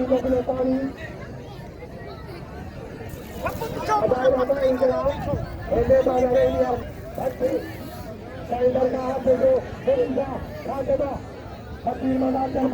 Kilo पानी हमारा इंतजाम पहले बार इंडिया साइडर का हाथ देखो गोविंदा खादेगा फकीर मनाकर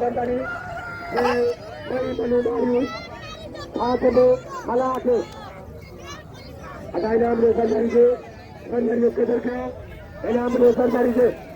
Zardari, Pehlwani Malakhro. Ada ilam Zardari se, Zardari ke darkha, ilam Zardari se.